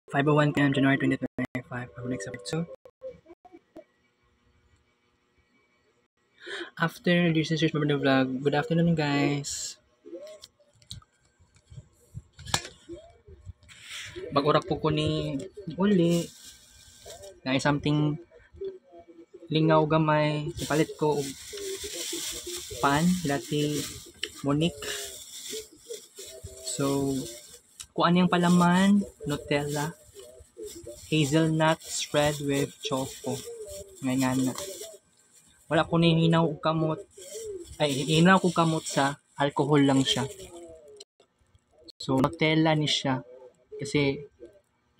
5:01 p.m. January 2025. Our next episode. After this is the vlog. Good afternoon, guys. Bag-ura po ko ni uli. Na something lingaw gamay. Ipalit ko og pan. Dati Monique. So, kung ano yung palaman, Nutella, hazelnut spread with choco. Ngayon na. Wala ko nihinaw og kamot. Hinaw ko kamot sa alcohol lang siya. So, Nutella ni siya. Kasi,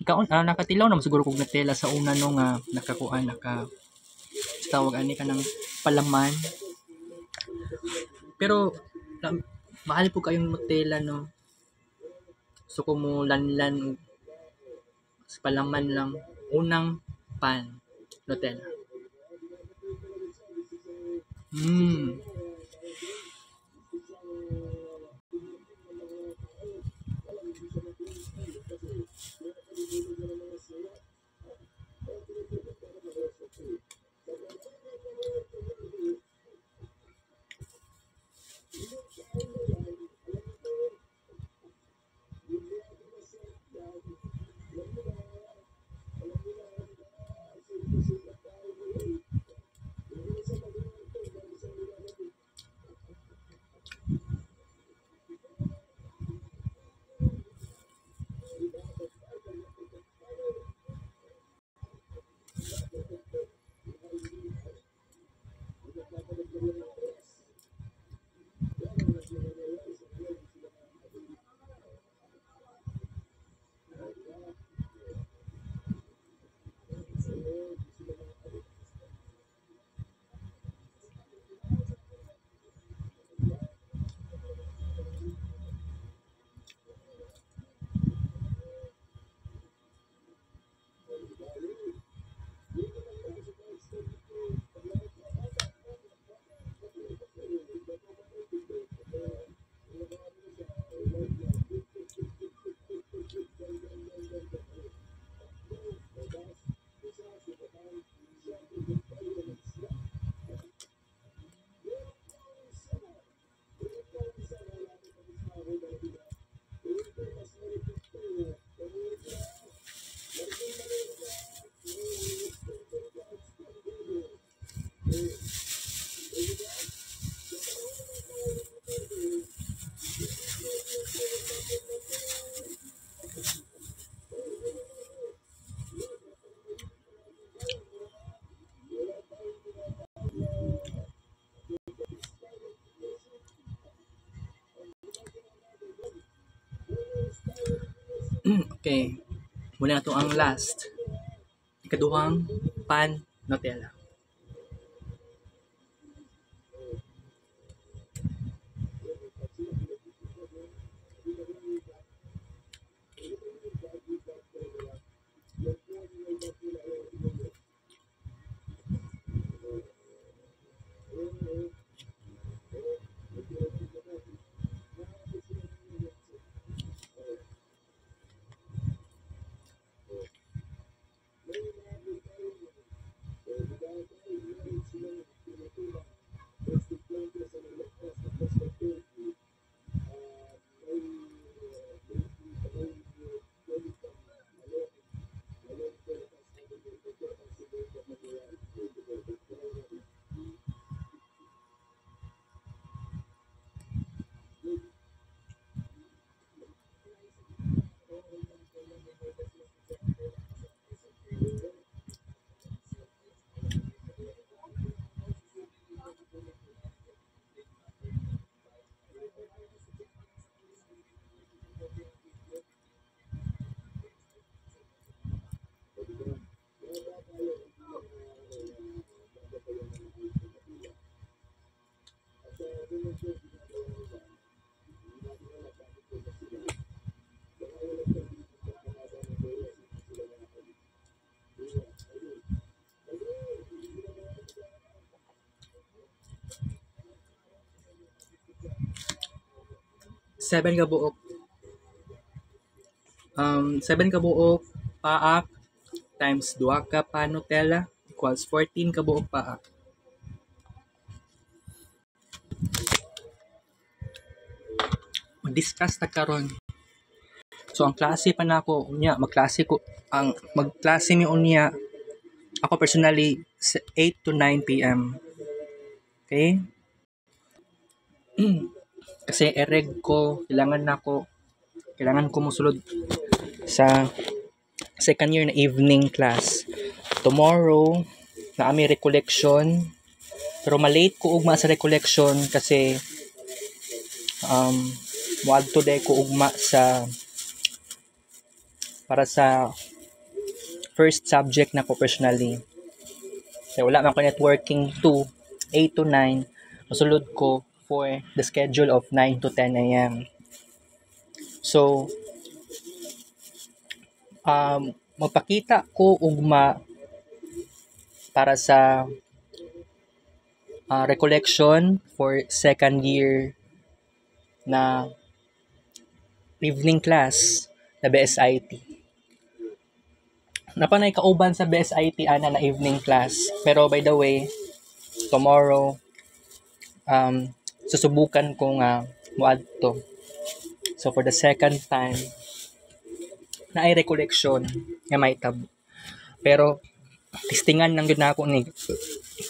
nakatilaw naman siguro kung Nutella sa una nung tawag ani ka ng palaman. Pero, mahal po kayong Nutella, no? So, kung mo lanlan sa palaman lang, unang pan, Nutella. Okay. Muna na ito ang last. Ikaduhang pan Nutella. Seven ka buok paak times 2 ka pa Nutella equals 14 ka buok paak. Mag-discuss ta karon. So ang klase pa nako unya magklase mi unya ako personally 8 to 9 PM. Okay? Kasi ereg ko kailangan ko mosulod sa second year na evening class. Tomorrow na ami recollection pero malate ko ugma sa recollection kasi muadto day ko ugma para sa first subject na ko personally. Kaya wala man ko networking 8 to 9, masulod ko for the schedule of 9 to 10 a.m. So, magpakita ko ugma para sa recollection for second year na evening class na BSIT. Napanay kauban sa BSIT ana na evening class. Pero by the way, tomorrow susubukan ko nga muadto. So for the second time na ay recollection nga may tab. Pero testingan lang gyud nako ni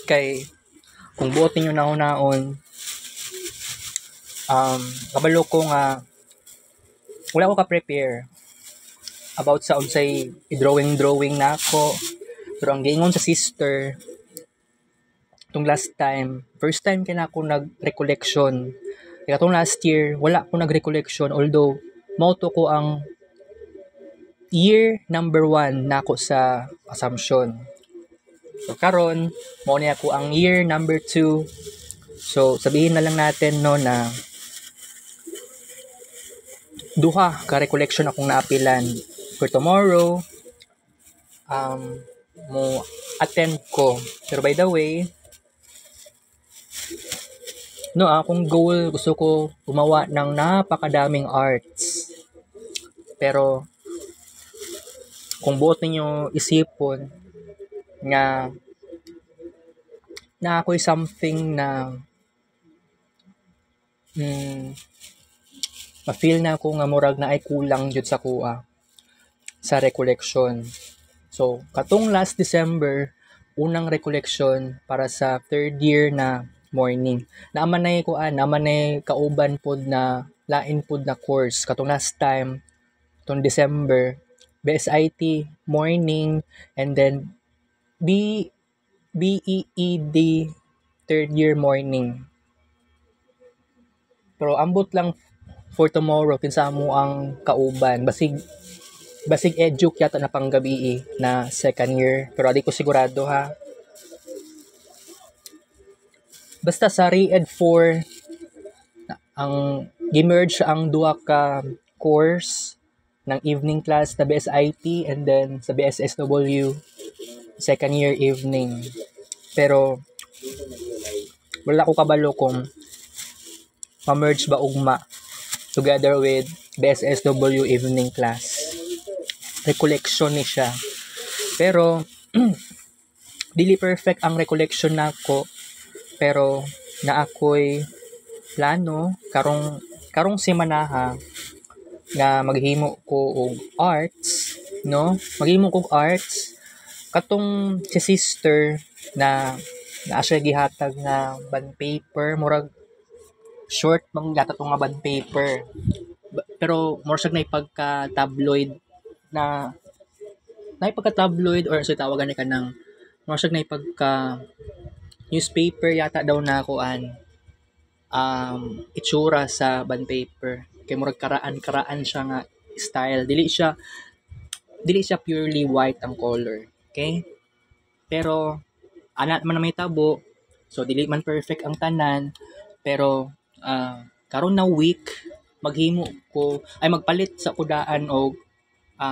kay kung buot ninyo naon kabalo ko nga wala ko ka-prepare about sa unsay drawing na ako. Pero ang giingon sa sister itong last time, first time kaya ako nag-recollection. Kaya itong last year, wala ako nag-recollection although mauto ko ang year number 1 na ako sa assumption. So karon mao ni ako ang year number 2. So sabihin na lang natin no na duha ka recollection akong naapilan. For tomorrow, mo attend ko. Pero by the way, akong goal, gusto ko gumawa ng napakadaming arts. Pero, kung buot ninyo isipon nga na ako'y something na ma-feel na ako nga murag na ay kulang jud sa kuha sa recollection. So, katong last December, unang recollection para sa third year na morning. Naaman na kauban pod na lain pod na course. Katong last time, katong December, BSIT morning and then BEED third year morning. Pero ambot lang for tomorrow kinsa mo ang kauban. Basig educ yata na panggabi na second year. Pero di ko sigurado ha. Basta sa Re-Ed 4, ang gimerge ang duha ka course ng evening class na BSIT and then sa BSSW second year evening. Pero wala ko kabalo kung ma-merge ba ugma together with BSSW evening class. Recollection ni siya. Pero dili perfect ang recollection nako. Pero na ako'y plano karong semana nga maghimo ko og arts, no? Maghimo ko og arts katong si sister na siya gihatag nga bond paper, murag short mang yata tong nga bond paper. Pero more siya na ipagka-tabloid na ipagka-tabloid or so tawagan ni kanang more siya na ipagka newspaper yata daw na kuan itsura sa bond paper kay murag karaan siya nga style, dili siya purely white ang color, okay? Pero ana man may tabo, so dili man perfect ang tanan, pero karon na week magpalit sa kudaan og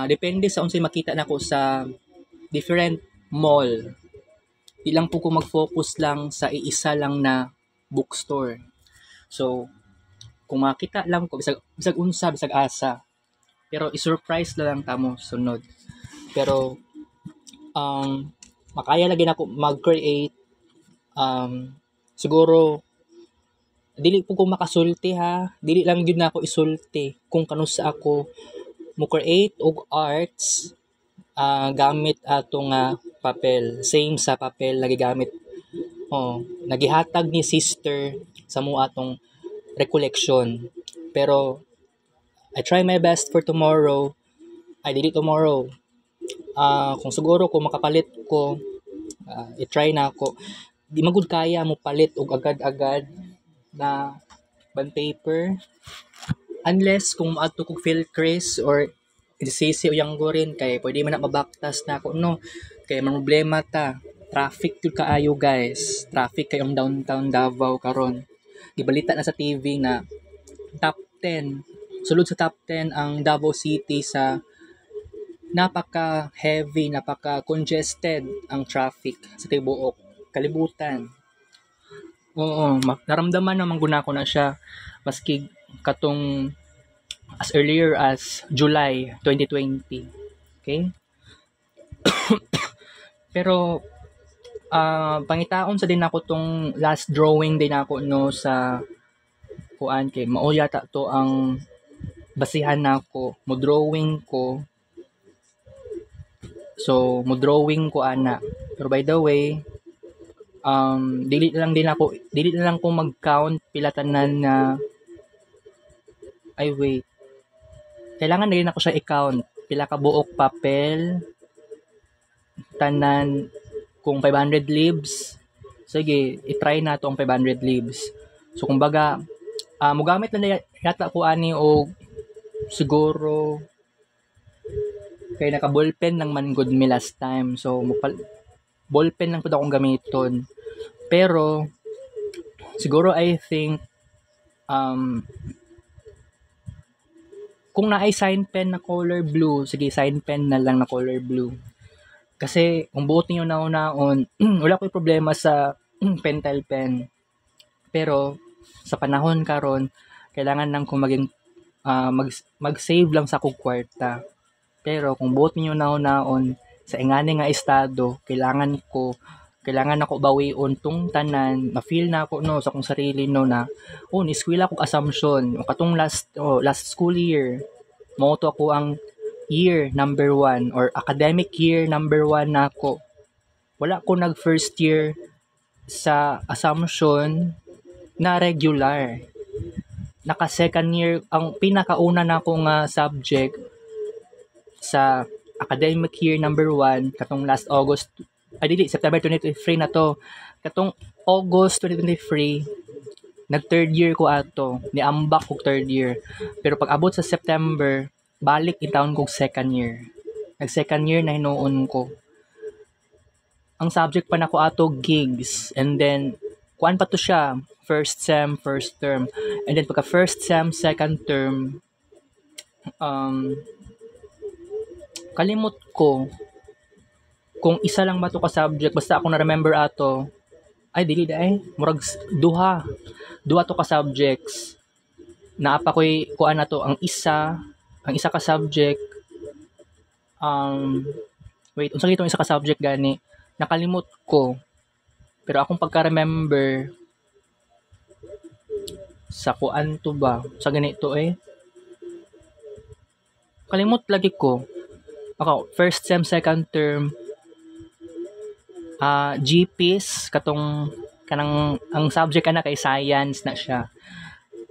depende sa unsay makita nako sa different mall. Di lang po ko mag-focus lang sa iisa lang na bookstore. So, kung makita lang ko, bisag unsa, bisag asa. Pero i-surprise na lang tamo sunod. pero makaya lagi na ako mag-create. Siguro dili po ko makasulti ha, dili lang gyud na ako isulti kung kanusa ako mo create og arts gamit ato nga papel, same sa papel lagi gamit. Nagihatag ni sister sa mo atong recollection, pero I try my best for tomorrow. Ay dili tomorrow, kung siguro kung makapalit ko, i-try na ako. Di magud kaya mo palit og agad-agad na bond paper unless kung maadto kog Philcris or ICC o Yanggo rin, kay pwede man na mabaktas na ako no, kay man problema ta traffic yun kaayo guys, traffic kayong downtown Davao karon. Gibalita na sa TV na top 10, sulod sa top 10 ang Davao City sa napaka-heavy, napaka-congested ang traffic sa tibuok kalibutan. Oo, naramdaman naman guna ko na siya maski katong as earlier as July 2020. Okay? Pero pangitaon sa din ako tong last drawing din ako no sa kuan, kay mao yata to ang basihan nako mo drawing ko. So mo drawing ko ana. Pero by the way, dili na lang ko mag-count pila tanan na wait. Kailangan na rin ako siya i-count pila ka buok papel tanan kung 500 leaves. Sige, i-try na to ang 500 leaves. So kumbaga, mogamit na yata ko ani o siguro kay naka ballpen lang man good me last time. So ballpen lang pud akong gamiton. Pero siguro I think kung naay sign pen na color blue, sige sign pen na lang na color blue. Kasi kung buot niyo naon wala ko'y problema sa pentel pen. Pero sa panahon karon kailangan lang kong maging mag-save lang sa kong kwarta. Pero kung buot niyo naon sa ingani nga estado, kailangan ako bawion tong tanan, ma-feel na ako no sa kong sarili no na ni-eskwela ko assumption o katong last school year mo to ako ang year number 1 or academic year number 1 na ako. Wala ko nag first year sa assumption na regular. Naka second year ang pinakauna na akong subject sa academic year number 1 katong last August, September 2023 na to. Katong August 2023, nag third year ko ato, niambak ko third year. Pero pag abot sa September, balik in-town kong second year. Nag second year na hinuon ko. Ang subject pa na ko ato gigs, and then kuan pa to siya, first sem, first term. And then pagka first sem, second term, kalimot ko kung isa lang ba to ka subject, basta ako na remember ato, murag duha to ka subjects. Naapa ko'y kuan na to, ang isa ka subject, unsa gitong isa ka subject gani, nakalimot ko. Pero akong pagka-remember sa kuan to ba, sa ganito kalimot lagi ko. Ako, first sem, second term, GPs, kanang ang subject na kay science na siya.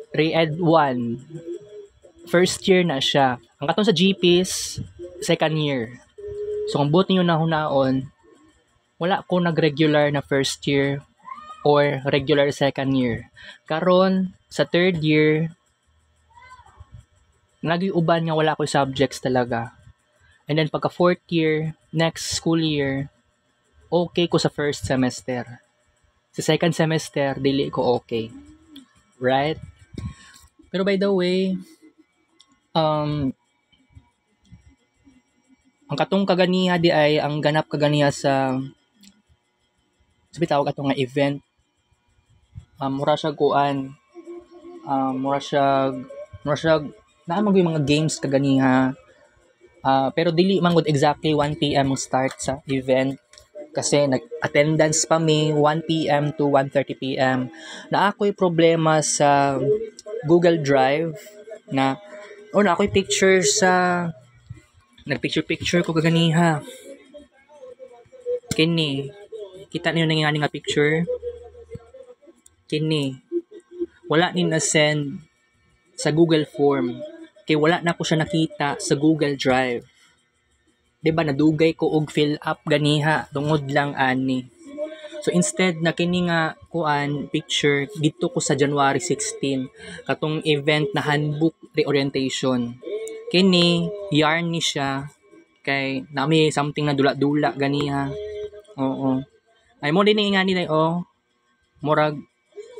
Re-ed 1, first year na siya. Ang katong sa GPs, second year. So kung buot niyo na hunaon, wala ko nag-regular na first year or regular second year. Karon sa third year, nag-iuban nga wala ko subjects talaga. And then pagka fourth year, next school year, okay ko sa first semester. Sa second semester, dili ko okay. Right? Pero by the way, ang katong kaganiha di ay ang ganap kaganiha sa tawag atong nga event. Mura siya kuan. Mura siya na mga games kaganiha. Pero dili man gud exactly 1 p.m. ang start sa event kasi nag-attendance pa mi 1 p.m. to 1:30 p.m. Na ako'y problema sa Google Drive na na ako'y picture sa nagpicture ko kaganiha. Kini kita niyo nangyari nga picture. Kini wala ni na send sa Google Form kay wala na ko siya nakita sa Google Drive. 'Di ba nadugay ko og fill up ganiha tungod lang ani. So instead na kini nga kuan picture dito ko sa January 16 katong event na handbook reorientation. Kini yarn ni siya kay nami something na dula-dula ganiha. Oo. Ay mo din nga ni murag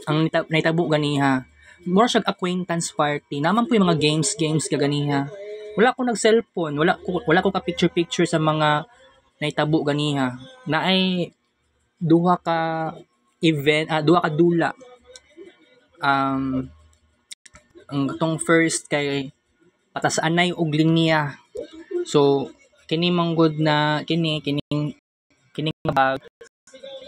ang naitabo ganiha. Mura siya acquaintance party. Naman po yung mga games ka ganiha. Wala ko nag-cellphone, wala ko ka picture sa mga naitabo ganiha. Naay duha ka event, duha ka dula. Ang tong first kay patas anay og linya. So kini manggod na kining bag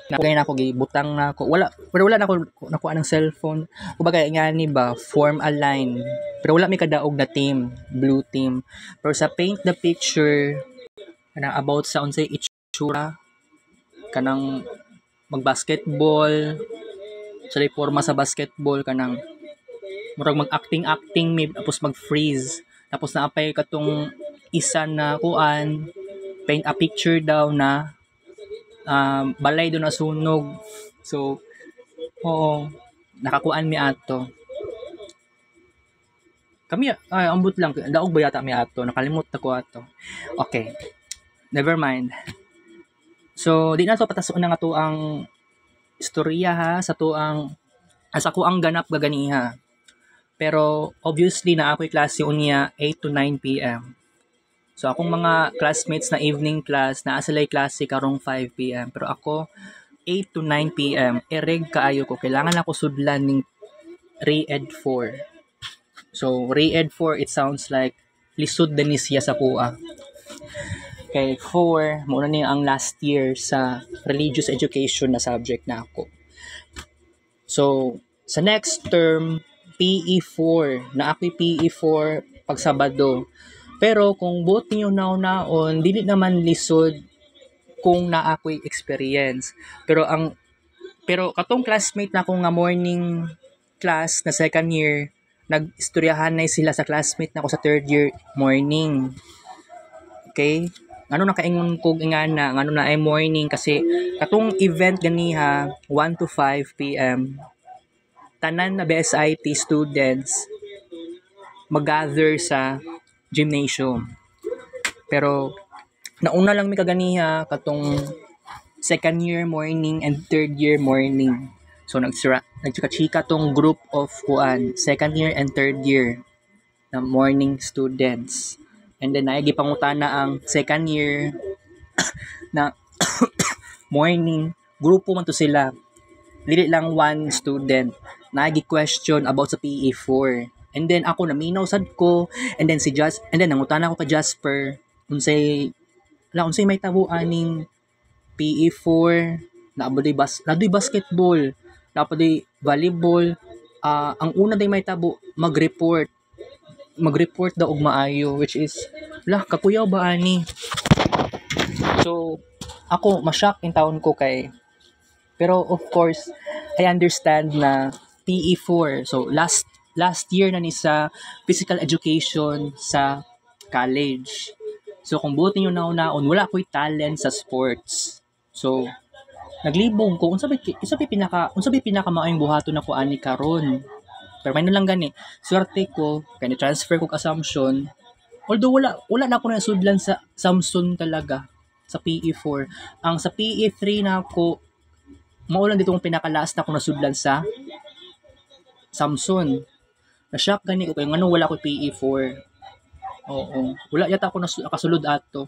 na ako gibutang na ako wala na ako nakuha ng cellphone kumbaga nga ni ba form align pero wala mi kadaog na team blue team pero sa paint the picture kanang about sa unsay itsura kanang magbasketball sa forma sa basketball kanang murag mag-acting mi tapos mag-freeze tapos naapay katong isa na kuan paint a picture daw na balay doon na sunog. So, oo, nakakuan mi ato. Kami, ambot lang. Daog ba yata mi ato? Nakalimot na ko ato. Okay. Never mind. So, di na to patason na nga to ang istorya ha, sa ko ang ganap gaganiha. Pero, obviously, na ako'y klase unya 8 to 9 p.m. So, akong mga classmates na evening class, naa sila'y klase karong 5 p.m. Pero ako, 8 to 9 p.m. Ereg kaayo ko. Kailangan ako sudlan ng Re-Ed 4. So, Re-Ed 4, it sounds like lisod din siya sa kuha. Okay, 4, muna niya ang last year sa religious education na subject na ako. So, sa next term, PE4, na ako'y PE4 pag Sabado. Pero kung buot niyo naon, dili naman lisod kung na ako'y experience. Pero katong classmate na ako nga morning class na second year, nag-istoryahan na sila sa classmate na ako sa third year morning. Okay? Ano nakaingon ko ingana, ano na ay morning kasi katong event ganiha 1 to 5 p.m. Tanan na BSIT students mag-gather sa gymnasium. Pero nauna lang mi kaganiha katong second year morning and third year morning. So nagchika-chika tong group of second year and third year na morning students. And then naigi pangutana ang second year na morning grupo man to sila. Dili lang one student. Naigi question about sa PE4. And then ako naminaw sad ko and then nangutana ako ka Jasper unsay may tabuan ning PE4 nadoy basketball nadoy volleyball ang una day may tabo mag-report daw og maayo which is kakuyaw ba ani. So ako ma-shock in taon ko kay pero of course I understand na PE4 so last year na ni sa physical education sa college. So kung buot niyo naon wala ko'y talent sa sports. So naglibog ko unsa bay pinaka maayong buhaton nako ani karon. Pero may lang gani. Swerte ko kay transfer ko assumption. Although wala na ako nasudlan sa Samsung talaga sa PE4. Ang sa PE3 na ako maulan dito kung pinaka-last na ako nasudlan sa Samsung. Na-shock gani ko kay ngano wala ko PE4. Oo. Wala yata ako nakasulod ato.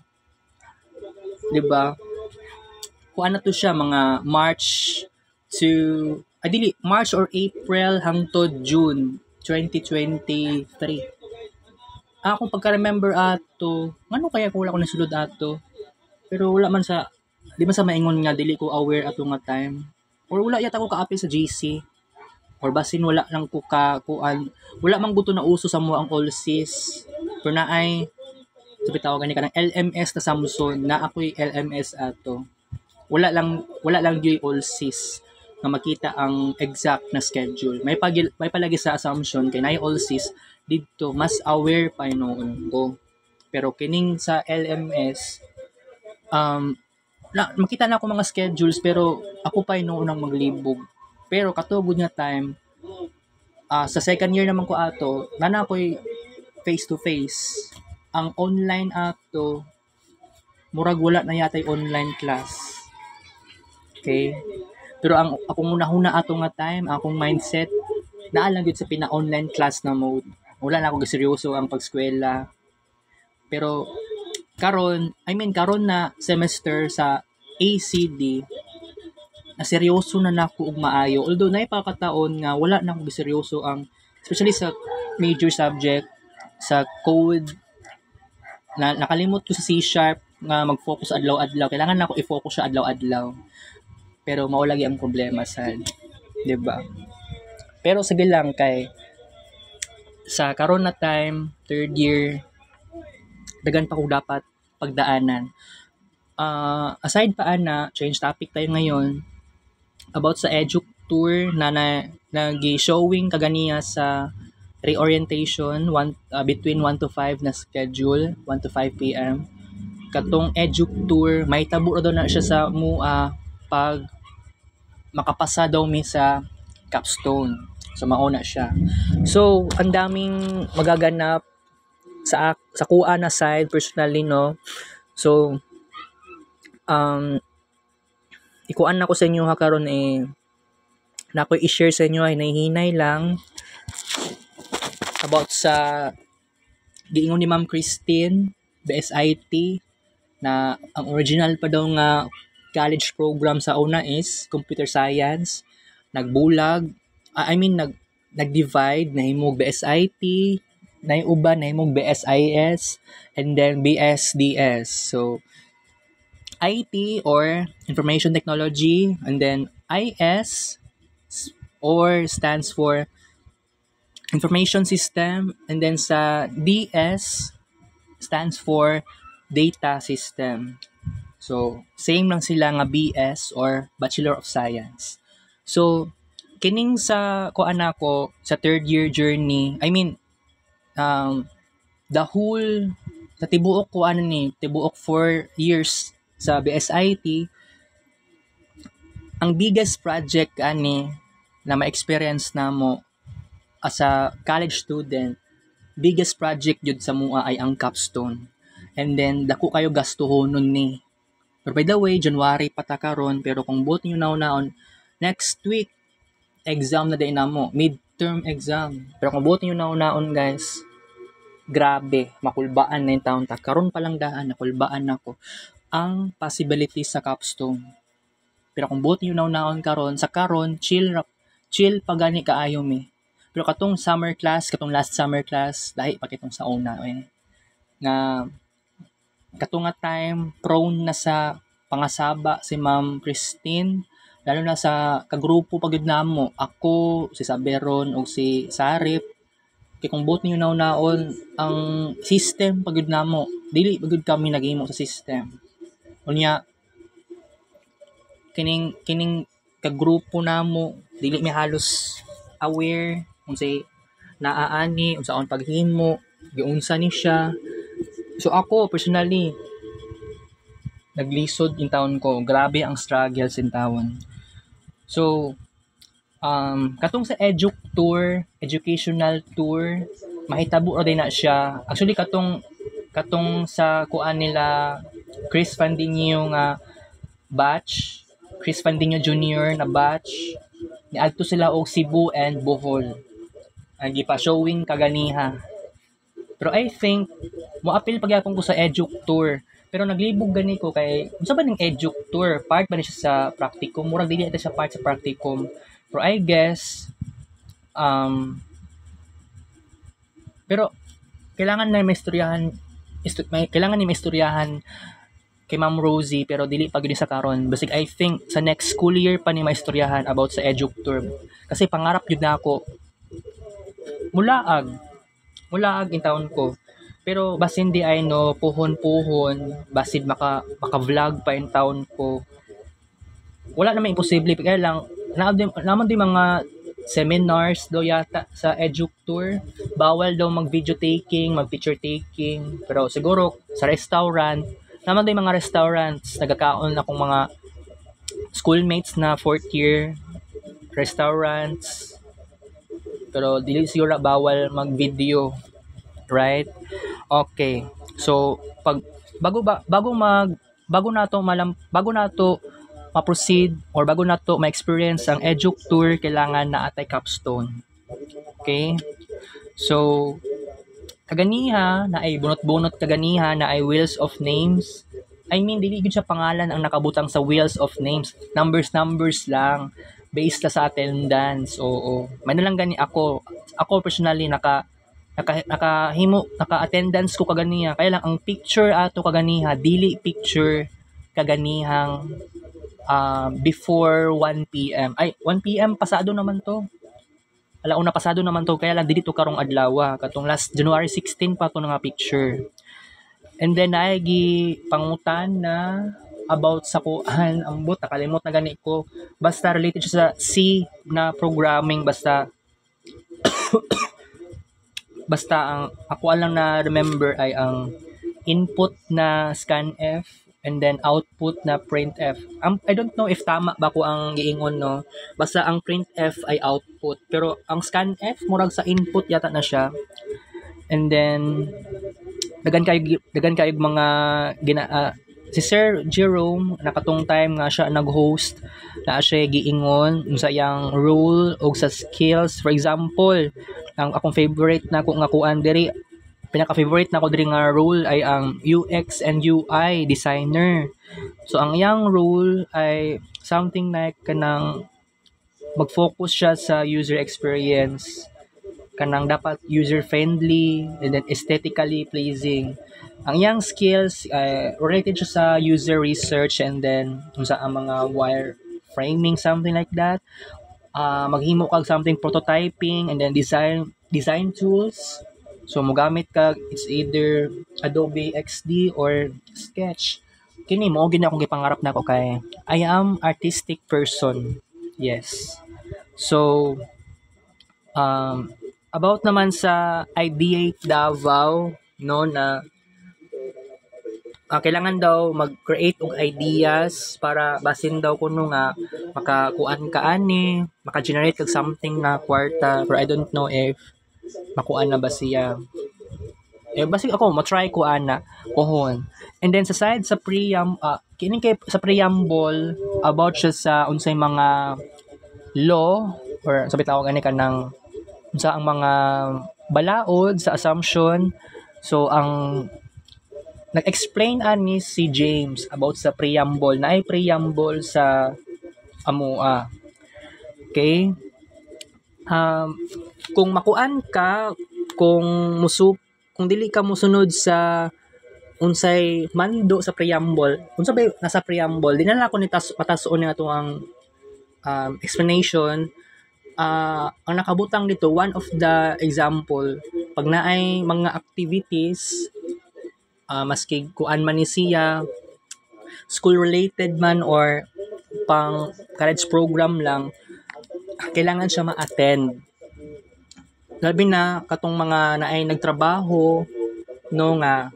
'Di ba? Kuan na to siya mga March or April hangtod June 2023. Akong pagka-remember ato, ngano kaya ko wala ko nasulod ato? Pero wala man sa, di man sa maingon nga dili ko aware ato nga time. Or wala yata ko ka-apply sa GC. Or basin wala lang ko ka kuan. Wala man gusto na uso sa mo ang all sis. Pero na ay sabi tawagan ni kanang LMS na Samsung na ako'y LMS ato. Wala lang yung all sis nga makita ang exact na schedule. May palagi sa assumption kay na all sis dito mas aware pa noon ko. Pero kining sa LMS makita na ako mga schedules pero ako pa noon ang maglibog. Pero katugod nga time sa second year naman ko ato, nana ako'y face to face. Ang online ato murag wala na yata online class. Okay? Pero ang akong una-una ato nga time, akong mindset, naalang yun sa pina-online class na mode. Wala na ako seryoso ang pagskwela. Pero karon na semester sa ACD, na seryoso na nako og maayo. Although na ipakataon nga wala na ako seryoso ang especially sa major subject sa code na nakalimot ko sa C# nga mag-focus adlaw-adlaw. Kailangan na ako i-focus siya adlaw-adlaw. Pero mao lagi ang problema sad, 'di ba? Pero sige lang kay sa karon na time, third year, dagan pa ko dapat pagdaanan. Aside pa ana, change topic tayo ngayon about sa edu tour na nag-showing kaganiya sa reorientation between 1 to 5 na schedule, 1 to 5 p.m. Katong edu tour, may tabo daw na siya sa MUA pag makapasa daw mi sa capstone. So mauna siya. So ang daming magaganap sa kuha na side personally no. So ikuan na ko sa inyo ha karon na ako i-share sa inyo ay nahihinay lang about sa giingon ni Ma'am Christine BSIT na ang original pa daw nga college program sa una is computer science. Nagbulag, nag-divide na himog BSIT, na yung uban na himog BSIS, and then BSDS. So, IT or Information Technology, and then IS or stands for Information System, and then sa DS stands for Data System. So, same lang sila nga BS or Bachelor of Science. So, kining sa kuan ako sa third year journey, the whole sa tibuok ko tibuok 4 years sa BSIT, ang biggest project na ma-experience na mo as a college student, biggest project jud sa mua ay ang capstone. And then dako kayo gastuhon nun ni. Pero by the way, January pa ta karon, pero kung buot niyo naon next week exam na din namo, midterm exam. Pero kung buot niyo naon guys, grabe, makulbaan na yung taon ta. Karon pa lang daan, nakulbaan nako ang possibility sa capstone. Pero kung buot niyo naon karon, sa karon chill pa gani kaayo mi. Pero katong last summer class, dahil pa kitong sa una na katong nga time prone na sa pangasaba si Ma'am Christine, lalo na sa kagrupo pagud namo, ako, si Saberon o si Sarip. Kay kung buot niyo naon ang system pagud namo, dili pagud kami naghimo sa system. Unya kining kagrupo namo dili mi halos aware unsay naaani, unsaon paghimo, giunsa ni siya. So ako personally naglisod in taon ko. Grabe ang struggles in taon. So katong sa educational tour, mahitabo ra din na siya. Actually katong sa kuan nila Chris Fandinho nga batch, Chris Fandinho Jr. na batch, niadto sila og Cebu and Bohol. Ang gipa-showing kaganiha. Pero I think moapil pagyapon ko sa edu tour. Pero naglibog gani ko kay unsa ba ning edu tour? Part ba ni siya sa practicum? Murag dili ata siya part sa practicum. Pero I guess pero kailangan na maistoryahan kailangan ni maistoryahan kay Ma'am Rosie pero dili pa gyud sa karon. Basig I think sa next school year pa ni maistoryahan about sa EduTour. Kasi pangarap gyud nako mulaag in taon ko. Pero basin di ay no puhon-puhon, basid maka-vlog pa in taon ko. Wala naman imposible kaya lang naman din mga seminars do yata sa EduTour. Bawal daw mag-video taking, mag-picture taking. Pero siguro sa restaurant, naman din mga restaurants, nagkakaon akong mga schoolmates na 4th year restaurants. Pero dili siguro bawal mag-video, right? Okay. So pag bago nato ma-proceed or bago nato ma-experience ang EduTour, kailangan na atay capstone. Okay? So kaganiha na ay bunot-bunot kaganiha na ay wheels of names. I mean, dili gid siya pangalan ang nakabutang sa wheels of names. Numbers lang based la sa attendance. Oo. May na lang gani ako personally naka-attendance ko kaganiha. Kaya lang ang picture ato kaganiha dili picture kaganihang before 1 PM. Ay, 1 PM pasado naman to. Alauna pasado naman to, kaya lang dili to karong adlaw, katong last January 16 pa to nga picture. And then ay pangutan na about sa kuan ambot nakalimot na gani ko, basta related siya sa C na programming, basta ang ako lang na remember ay ang input na scanf and then output na printf. I don't know if tama ba ko ang giingon, no? Basta ang printf ay output, pero ang scanf murag sa input yata na siya. And then dagan kayo mga si Sir Jerome nakatong time nga siya nag-host na siya giingon sa iyang role o sa skills. For example, ang akong favorite na ko nga kuan diri, pinaka-favorite na ko diri nga role ay ang UX and UI designer. So ang iyang role ay something like kanang mag-focus siya sa user experience, kanang dapat user friendly and then aesthetically pleasing. Ang iyang skills related siya sa user research and then sa mga wire framing, something like that. Maghimo kag something prototyping and then design tools. So mogamit ka, it's either Adobe XD or Sketch. Kini mo gid akong gipangarap nako kay I am artistic person. Yes. So about naman sa Ideate Davao, no, na kailangan daw mag-create og ideas para basin daw kuno nga makakuan ka ani, maka-generate kag something na kwarta, pero I don't know if makuan na ba siya. Basig ako ma-try ko ana kuhon. And then sa side sa kining kay sa preamble about siya sa unsay mga law or sabi tawag ani kanang unsa ang mga balaod sa assumption. So ang nag-explain ani si James about sa preamble, na ay preamble sa AMUA. Okay? Kung makuan ka, kung dili ka musunod sa unsay mando sa preamble, unsa ba nasa preamble, di na ako ni patason nga ang explanation. Ang nakabutang dito, one of the example, pag naay mga activities, maski kuan man ni siya, school related man or pang college program lang, kailangan siya ma-attend. Labi na katong mga naay nagtrabaho, no, nga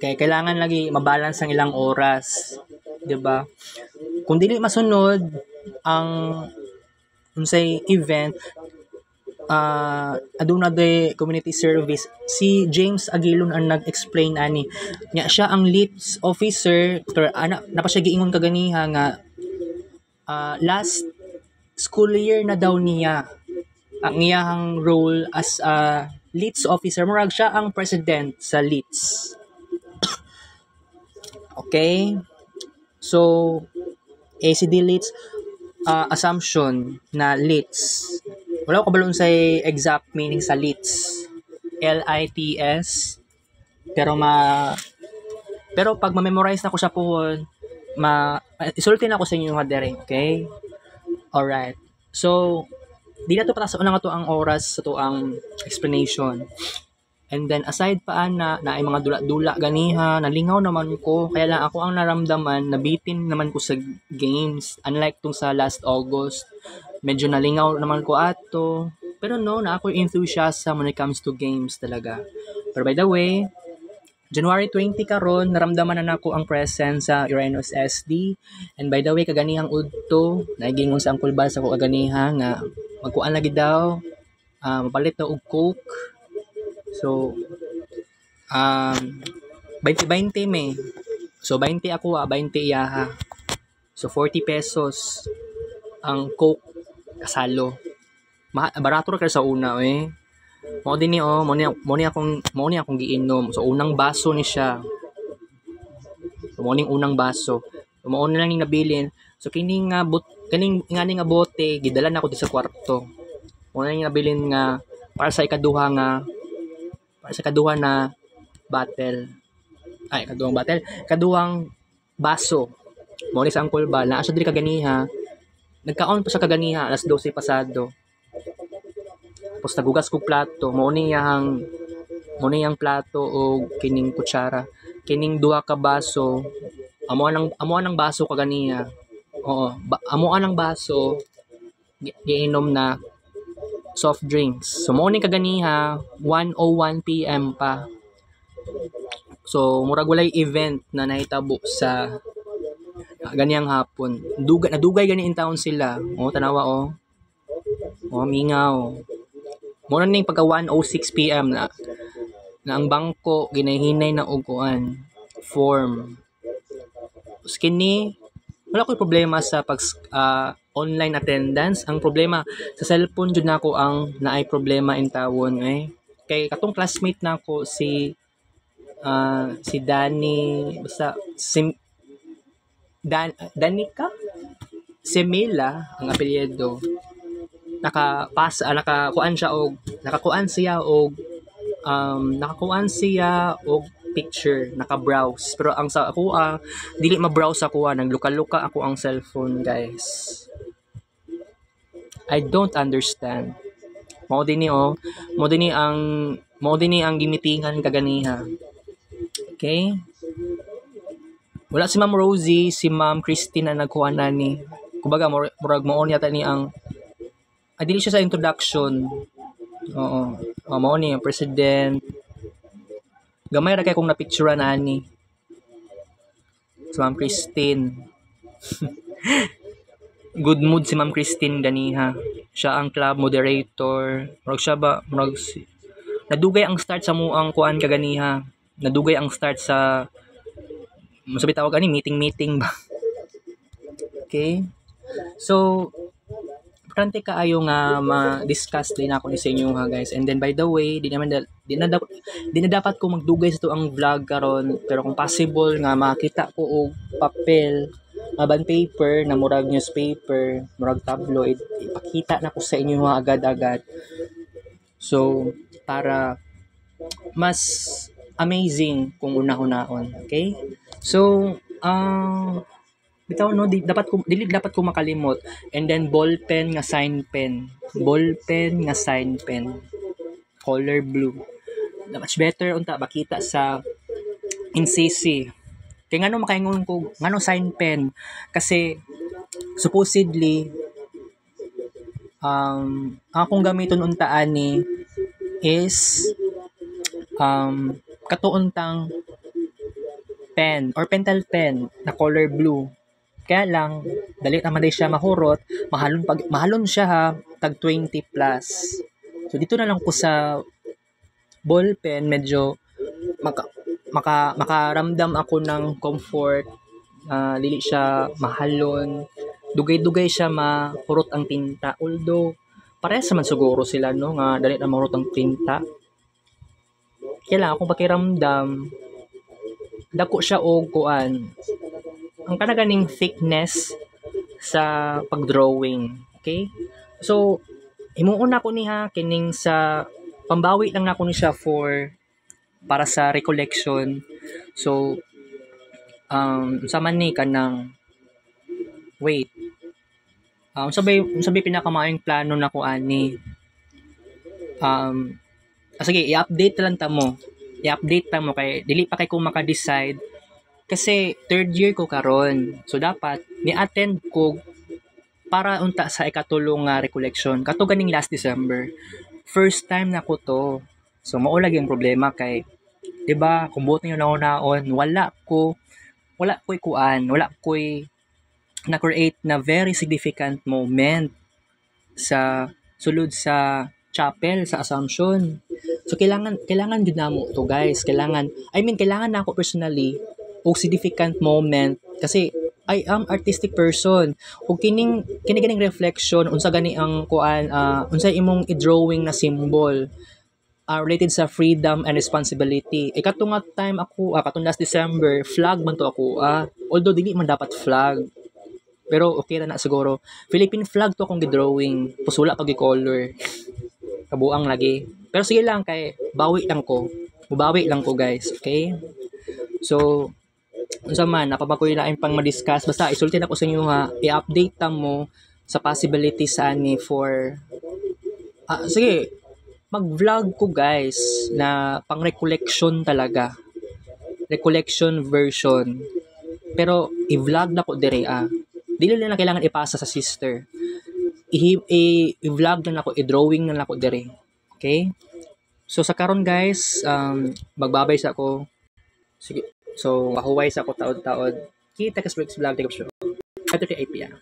kay kailangan lagi mabalance ang ilang oras, 'di ba? Kung dili masunod ang unsay event, aduna de community service, si James Aguilon ang nag-explain ani nya siya ang leads officer, napa siya giingon kaganiha nga last school year na daw niya ang iyang role as a leads officer, murag siya ang president sa leads. Okay, so ACD leads, assumption na leads, wala ko balon sa exact meaning sa leads. LITS. Pero pero pag ma-memorize na ko siya pohon, isulti na ako sa inyo nga dere, okay? Alright. So, di na to para sa unang ato ang oras sa to ang explanation. And then aside pa na ay mga dula-dula ganiha, nalingaw naman ko, kaya lang ako ang naramdaman, nabitin naman ko sa games. Unlike tong sa last August, medyo nalingaw naman ko ato. Pero no, na ako enthusiasm when it comes to games talaga. Pero by the way, January 20 karon naramdaman na nako ang presence sa Uranus SD. And by the way, kaganihang udto, nagingon sa ang kulbas ako kaganiha nga magkuan lagi daw, mapalit daw og Coke. So, 20-20 me. So, 20 ako 20 iyaha. So, 40 pesos ang Coke kasalo. Barato ra kay sa una eh. Mo din ni mo ni akong giinom. So, unang baso ni siya. So, mo ning unang baso. So, mo na lang ning nabilin. So, kining nga bote gidala na ako sa kwarto. Mo na ning nabilin nga para sa ikaduha na battle. Kaduhang baso. Mo ni sa angkol ba, naa siya diri kaganiha. Nagkaon pa siya kaganiha, alas 12 pasado. Tapos nagugas kog plato, mo ni yang plato o kining kutsara. Kining duha ka baso, amo anang baso kaganiha. Oo, amo anang baso giinom na soft drinks. So, morning kaganiha, 1:01 PM pa. So, murag walay event na nahitabo sa ganiyang hapon. Nadugay gani in town sila. Tanawa mingaw. Mura ning pagka 1:06 PM na ang bangko ginahinay na uguan form. Skinny, wala ko'y problema sa online attendance. Ang problema sa cellphone jud nako ang naay problema in tawon kay katong classmate nako si Danny basta Danica Semela ang apelyido. Nakakuan siya og picture, naka-browse. Pero ang sa ako dili ma-browse ako nagluka-luka ako ang cellphone, guys. I don't understand. Mao din ang gimitingan kaganiha. Okay? Wala si Ma'am Rosie, si Ma'am Christine na nagkuha na ni. Kumbaga murag maon yata ni ang dili siya sa introduction. Oo. Mao ni ang president. Gamay ra kay kung na-picture na ani. Si Ma'am Christine. Good mood si Ma'am Christine ganiha. Siya ang club moderator. Nadugay ang start sa muang kuan kaganiha. Nadugay ang start sa masabi tawag ani meeting ba. Okay? So importante kaayo nga ma-discuss din ako ni sa inyo guys. And then by the way, di na dapat ko magdugay sa to ang vlog karon, pero kung possible nga makita ko og papel, bond paper na murag newspaper, murag tabloid, ipakita na ko sa inyo agad-agad. So para mas amazing kung una-hunaon, okay? So bitaw dili dapat ko makalimot. And then ball pen nga sign pen, color blue. Much better unta makita sa NCC. Kaya ngano makaingon ko ngano sign pen kasi supposedly akong gamiton unta ani is katuuntang pen or pentel pen na color blue. Kaya lang dali naman siya mahurot, mahalon siya ha, tag 20 plus. So dito na lang ko sa ball pen, medyo makaramdam ako ng comfort, dili siya mahalon, dugay-dugay siya mahurot ang tinta. Although parehas naman siguro sila nga dali na mahurot ang tinta. Kaya lang akong pakiramdam dako siya og kuan ang kanaganing thickness sa pagdrawing. Okay? So himuon ako niha kining sa pambawi lang na ko ni siya para sa recollection. So sa man ni kanang wait. Sabay pinakamaayong plano na ko ani. Sige, i-update lang ta mo. I-update ta mo kay dili pa kay ko maka-decide kasi third year ko karon. So dapat ni-attend ko para unta sa ikatulong nga recollection. Kato ganing last December. First time na ko to. So mao lagi ang problema kay 'di ba, kung buot niyo naon wala ko'y kuan, wala ko'y na-create na very significant moment sa sulod sa chapel sa Assumption. So kailangan jud namo to guys. Kailangan na ako personally og significant moment kasi I am artistic person. Ug kini ganing reflection unsa gani ang kuan unsa imong i-drawing na symbol related sa freedom and responsibility. Katong nga time ako, katong last December, flag man to ako. Although dili man dapat flag. Pero okay na siguro. Philippine flag to akong gidrawing. Pusula pag i-color. Kabuang lagi. Pero sige lang kay bawi lang ko. Mubawi lang ko guys. Okay? So, unsa man, napabakoy laing pang ma-discuss. Basta isulti na ko sa inyo nga, i-update ta mo sa possibilities ani for sige, mag-vlog ko guys na pang recollection talaga. Recollection version. Pero i-vlog na ko dire Dili na kailangan ipasa sa sister. I-vlog na ako, i-drawing na ako dire. Okay? So sa karon guys, magbabay sa ako. Sige. So, mahuway sa ako taod-taod. Kita ka sa vlog, take up show. 5:30 PM.